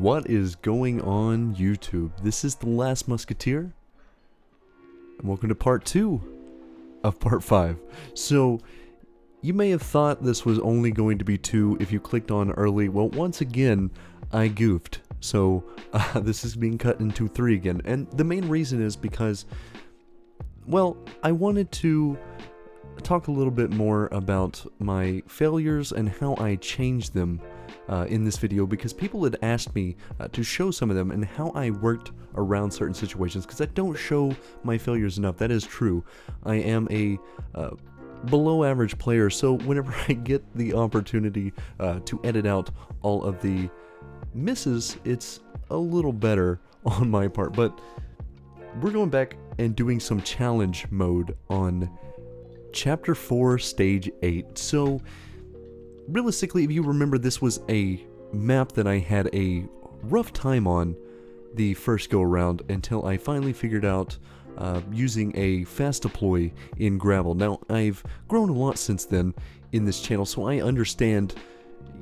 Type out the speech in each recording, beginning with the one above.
What is going on, YouTube? This is The Last Musketeer, and welcome to part 2 of part 5. So, you may have thought this was only going to be 2 if you clicked on early. Well, once again, I goofed. So, this is being cut into 3 again. And the main reason is because, well, I wanted to talk a little bit more about my failures and how I changed them in this video, because people had asked me to show some of them and how I worked around certain situations, because I don't show my failures enough. That is true. I am a below average player, so whenever I get the opportunity to edit out all of the misses, it's a little better on my part. But we're going back and doing some challenge mode on Chapter 4, Stage 8. So, realistically, if you remember, this was a map that I had a rough time on the first go-around until I finally figured out using a fast deploy in gravel. Now, I've grown a lot since then in this channel, so I understand,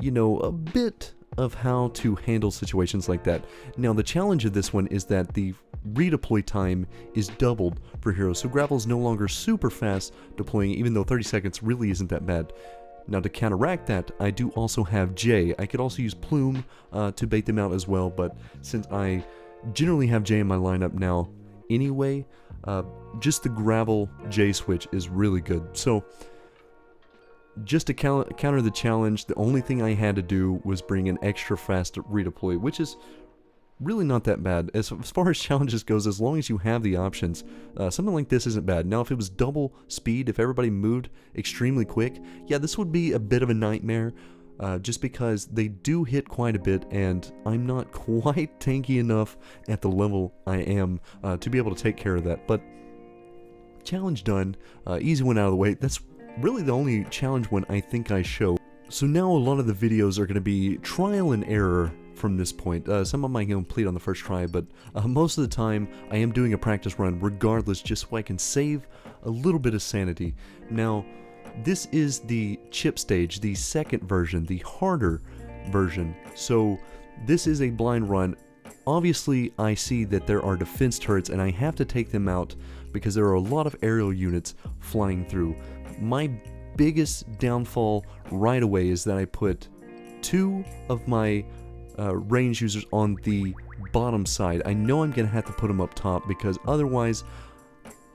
you know, a bit of how to handle situations like that. Now, the challenge of this one is that the redeploy time is doubled for heroes, so gravel is no longer super fast deploying, even though 30 seconds really isn't that bad. Now, to counteract that, I do also have J. I could also use Plume to bait them out as well, but since I generally have J in my lineup now anyway, just the gravel J switch is really good. So, just to counter the challenge, the only thing I had to do was bring an extra fast redeploy, which is really not that bad. As far as challenges goes, as long as you have the options, something like this isn't bad. Now, if it was double speed, if everybody moved extremely quick, yeah, this would be a bit of a nightmare, just because they do hit quite a bit, and I'm not quite tanky enough at the level I am to be able to take care of that. But challenge done, easy one out of the way. That's really the only challenge one I think I show. So now a lot of the videos are going to be trial and error from this point. Some of them I can complete on the first try, but most of the time I am doing a practice run regardless, just so I can save a little bit of sanity. Now, this is the chip stage, the second version, the harder version. So this is a blind run. Obviously, I see that there are defense turrets and I have to take them out because there are a lot of aerial units flying through. My biggest downfall right away is that I put 2 of my range users on the bottom side. I know I'm going to have to put them up top, because otherwise,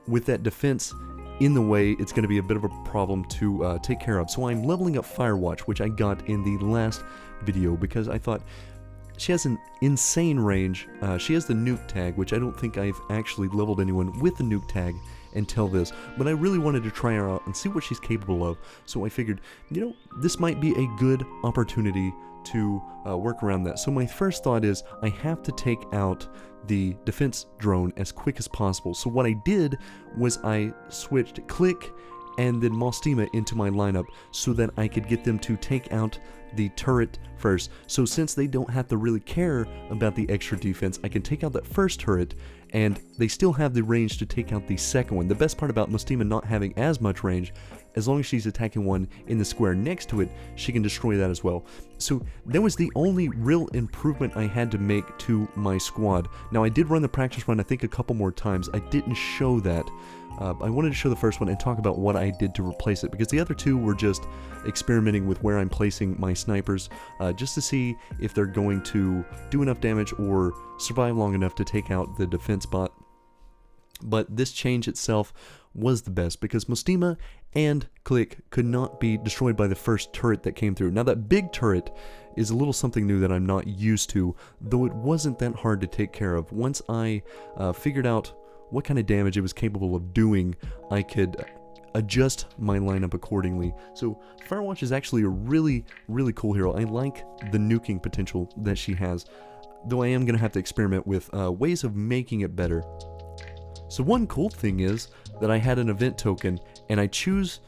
with that defense in the way, it's going to be a bit of a problem to take care of. So I'm leveling up Firewatch, which I got in the last video, because I thought she has an insane range. She has the nuke tag, which I don't think I've actually leveled anyone with the nuke tag until this, but I really wanted to try her out and see what she's capable of. So I figured, you know, this might be a good opportunity to work around that. So my first thought is I have to take out the defense drone as quick as possible. So what I did was I switched Click and then Mostima into my lineup so that I could get them to take out the turret first. So since they don't have to really care about the extra defense, I can take out that first turret and they still have the range to take out the second one. The best part about Mostima not having as much range, as long as she's attacking one in the square next to it, she can destroy that as well. So that was the only real improvement I had to make to my squad. Now, I did run the practice run I think a couple more times. I didn't show that. I wanted to show the first one and talk about what I did to replace it, because the other 2 were just experimenting with where I'm placing my snipers, just to see if they're going to do enough damage or survive long enough to take out the defense bot. But this change itself was the best, because Mostima and Click could not be destroyed by the first turret that came through. Now, that big turret is a little something new that I'm not used to, though it wasn't that hard to take care of. Once I figured out what kind of damage it was capable of doing, I could adjust my lineup accordingly. So Firewatch is actually a really, really cool hero. I like the nuking potential that she has, though I am going to have to experiment with ways of making it better. So one cool thing is that I had an event token, and I choose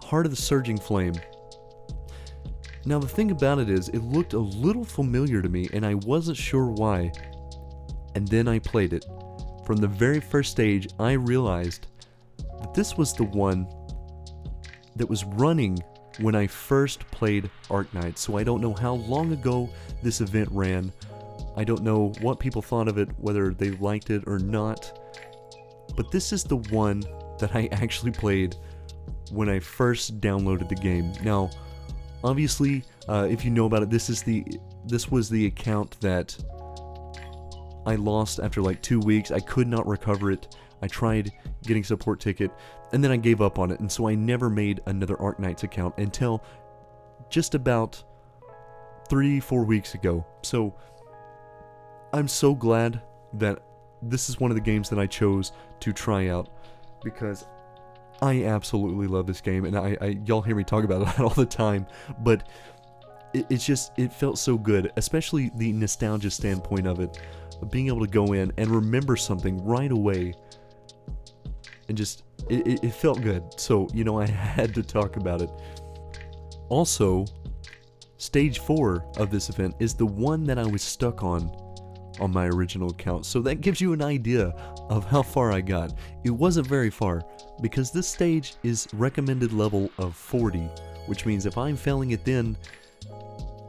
Heart of the Surging Flame. Now, the thing about it is, it looked a little familiar to me, and I wasn't sure why. And then I played it. From the very first stage, I realized that this was the one that was running when I first played Arknights. So I don't know how long ago this event ran, I don't know what people thought of it, whether they liked it or not, but this is the one that I actually played when I first downloaded the game. Now, obviously, if you know about it, this was the account that I lost after like 2 weeks. I could not recover it. I tried getting a support ticket, and then I gave up on it, and so I never made another Arknights account until just about 3-4 weeks ago. So I'm so glad that this is one of the games that I chose to try out, because I absolutely love this game, and y'all hear me talk about it all the time, but it felt so good, especially the nostalgia standpoint of it, of being able to go in and remember something right away, and just, it felt good. So, you know, I had to talk about it. Also, Stage 4 of this event is the one that I was stuck on my original account, so that gives you an idea of how far I got. It wasn't very far, because this stage is recommended level of 40, which means if I'm failing it then,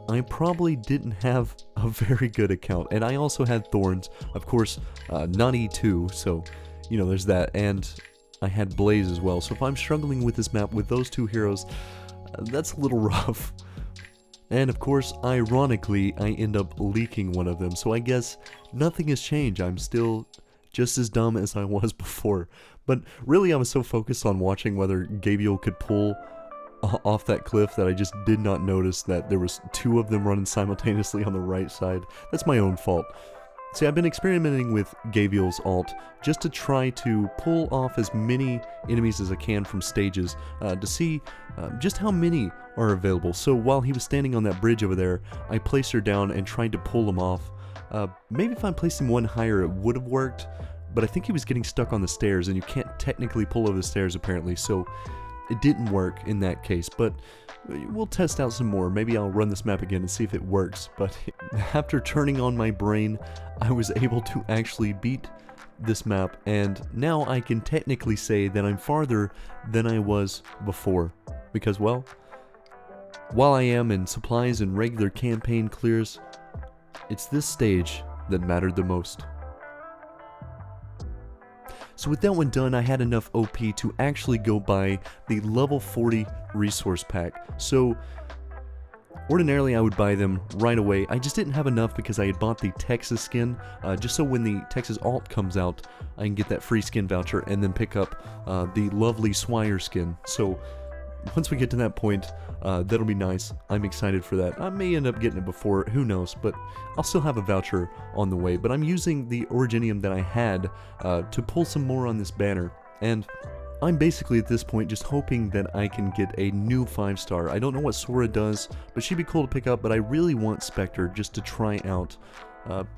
I probably didn't have a very good account. And I also had thorns, of course, not E2, so, you know, there's that, and I had Blaze as well, so if I'm struggling with this map with those two heroes, that's a little rough. And of course, ironically, I end up leaking one of them, so I guess nothing has changed. I'm still just as dumb as I was before. But really, I was so focused on watching whether Gabriel could pull off that cliff that I just did not notice that there was 2 of them running simultaneously on the right side. That's my own fault. See, I've been experimenting with Gabriel's ult just to try to pull off as many enemies as I can from stages to see just how many are available. So while he was standing on that bridge over there, I placed her down and tried to pull him off. Maybe if I placed him one higher it would have worked, but I think he was getting stuck on the stairs, and you can't technically pull over the stairs apparently, so it didn't work in that case. But we'll test out some more. Maybe I'll run this map again and see if it works. But after turning on my brain, I was able to actually beat this map, and now I can technically say that I'm farther than I was before. Because, well, while I am in supplies and regular campaign clears, it's this stage that mattered the most. So with that one done, I had enough OP to actually go buy the level 40 resource pack. So ordinarily I would buy them right away. I just didn't have enough because I had bought the Texas skin, just so when the Texas alt comes out, I can get that free skin voucher and then pick up the lovely Swire skin. So once we get to that point, that'll be nice. I'm excited for that. I may end up getting it before, who knows, but I'll still have a voucher on the way. But I'm using the Originium that I had to pull some more on this banner, and I'm basically at this point just hoping that I can get a new 5-star. I don't know what Sora does, but she'd be cool to pick up, but I really want Spectre just to try out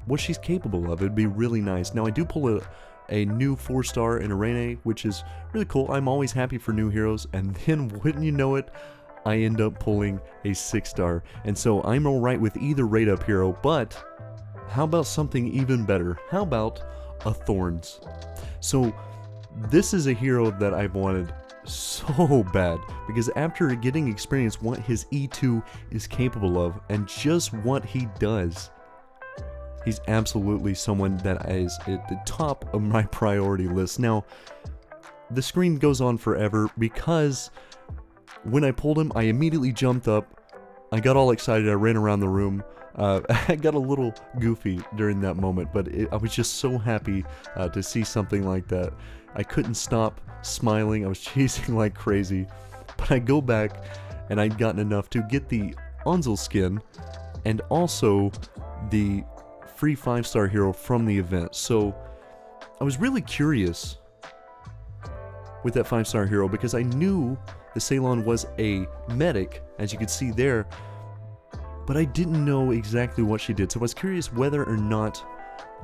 what she's capable of. It'd be really nice. Now, I do pull a new 4-star in Irene, which is really cool. I'm always happy for new heroes, and then wouldn't you know it, I end up pulling a 6-star. And so I'm alright with either rate up hero, but how about something even better? How about a Thorns? So this is a hero that I've wanted so bad, because after getting experience what his E2 is capable of and just what he does, he's absolutely someone that is at the top of my priority list. Now, the screen goes on forever because when I pulled him, I immediately jumped up. I got all excited. I ran around the room. I got a little goofy during that moment, but I was just so happy to see something like that. I couldn't stop smiling. I was chasing like crazy. But I go back, and I'd gotten enough to get the Onzel skin and also the free 5-star hero from the event. So I was really curious with that 5-star hero because I knew the Ceylon was a medic, as you could see there, but I didn't know exactly what she did. So I was curious whether or not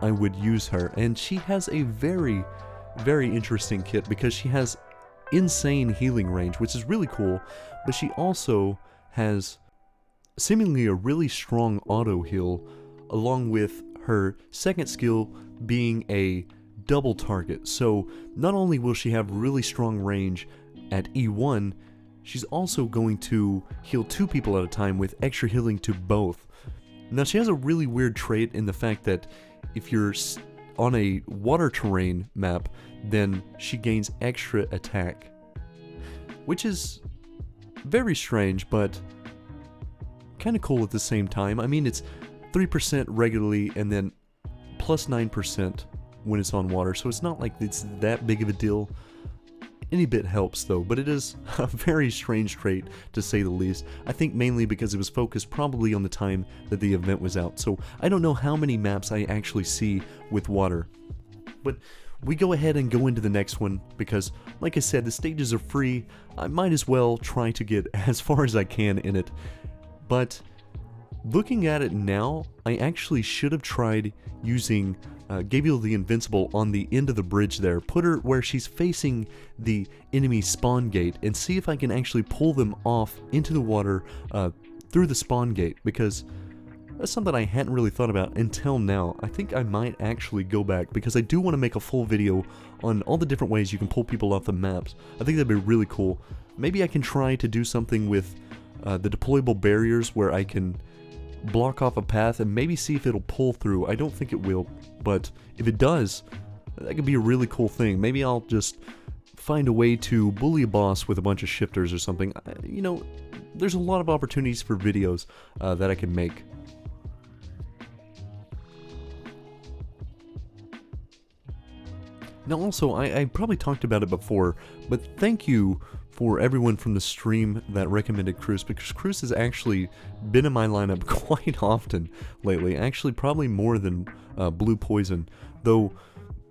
I would use her. And she has a very, very interesting kit because she has insane healing range, which is really cool, but she also has seemingly a really strong auto heal, along with her second skill being a double target. So not only will she have really strong range at E1, she's also going to heal 2 people at a time with extra healing to both. Now she has a really weird trait in the fact that if you're on a water terrain map, then she gains extra attack, which is very strange, but kind of cool at the same time. I mean, it's 3% regularly and then plus 9% when it's on water, so it's not like it's that big of a deal. Any bit helps though, but it is a very strange trait to say the least. I think mainly because it was focused probably on the time that the event was out, so I don't know how many maps I actually see with water. But we go ahead and go into the next one because, like I said, the stages are free. I might as well try to get as far as I can in it. But looking at it now, I actually should have tried using Gabriel the Invincible on the end of the bridge there. Put her where she's facing the enemy spawn gate and see if I can actually pull them off into the water through the spawn gate, because that's something I hadn't really thought about until now. I think I might actually go back because I do want to make a full video on all the different ways you can pull people off the maps. I think that'd be really cool. Maybe I can try to do something with the deployable barriers where I can block off a path and maybe see if it'll pull through. I don't think it will, but if it does, that could be a really cool thing. Maybe I'll just find a way to bully a boss with a bunch of shifters or something. You know, there's a lot of opportunities for videos that I can make. Now also, I probably talked about it before, but thank you for everyone from the stream that recommended Cruz, because Cruz has actually been in my lineup quite often lately, actually probably more than Blue Poison, though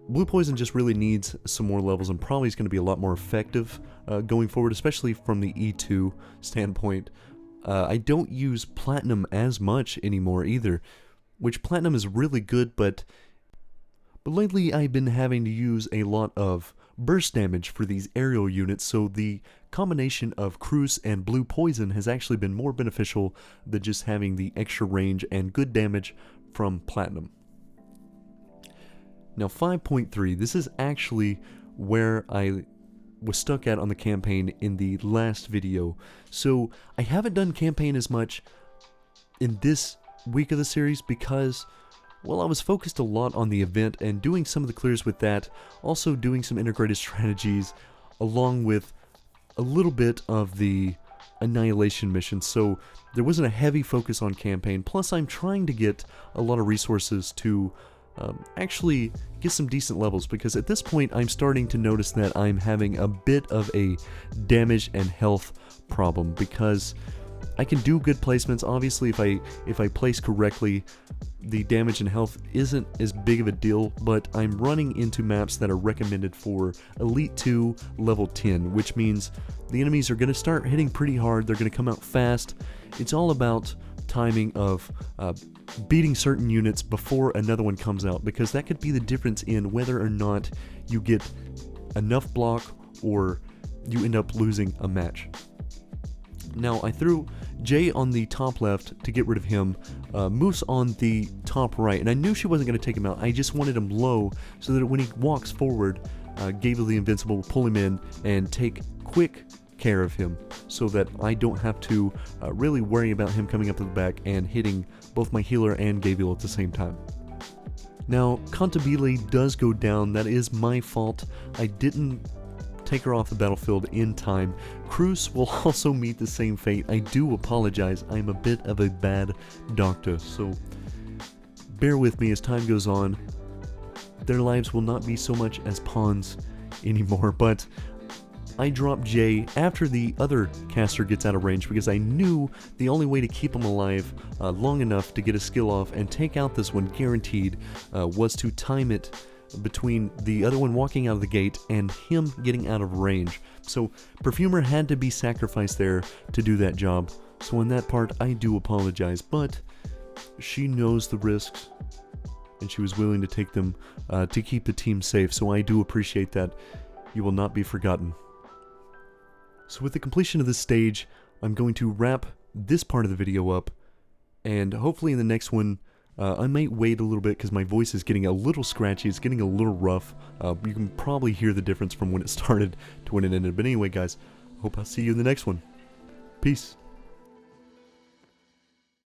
Blue Poison just really needs some more levels and probably is going to be a lot more effective going forward, especially from the E2 standpoint. I don't use Platinum as much anymore either, which Platinum is really good, but lately I've been having to use a lot of burst damage for these aerial units, so the combination of Cruz and Blue Poison has actually been more beneficial than just having the extra range and good damage from Platinum. Now 5.3, this is actually where I was stuck at on the campaign in the last video. So I haven't done campaign as much in this week of the series because, well, I was focused a lot on the event and doing some of the clears with that, also doing some integrated strategies along with a little bit of the annihilation mission, so there wasn't a heavy focus on campaign. Plus I'm trying to get a lot of resources to actually get some decent levels, because at this point I'm starting to notice that I'm having a bit of a damage and health problem, because I can do good placements. Obviously if I place correctly, the damage and health isn't as big of a deal, but I'm running into maps that are recommended for Elite 2 level 10, which means the enemies are going to start hitting pretty hard, they're going to come out fast. It's all about timing of beating certain units before another one comes out, because that could be the difference in whether or not you get enough block or you end up losing a match. Now I threw Jay on the top left to get rid of him, Moose on the top right, and I knew she wasn't going to take him out. I just wanted him low so that when he walks forward, Gabriel the Invincible will pull him in and take quick care of him so that I don't have to really worry about him coming up to the back and hitting both my healer and Gabriel at the same time. Now Cantabile does go down. That is my fault. I didn't take her off the battlefield in time. Cruz will also meet the same fate. I do apologize. I'm a bit of a bad doctor, so bear with me as time goes on. Their lives will not be so much as pawns anymore, but I drop Jay after the other caster gets out of range because I knew the only way to keep him alive long enough to get a skill off and take out this one guaranteed was to time it between the other one walking out of the gate and him getting out of range. So Perfumer had to be sacrificed there to do that job. So in that part I do apologize, but she knows the risks and she was willing to take them to keep the team safe, so I do appreciate that. You will not be forgotten. So with the completion of this stage, I'm going to wrap this part of the video up, and hopefully in the next one I might wait a little bit because my voice is getting a little scratchy, it's getting a little rough. You can probably hear the difference from when it started to when it ended. But anyway guys, hope I'll see you in the next one. Peace.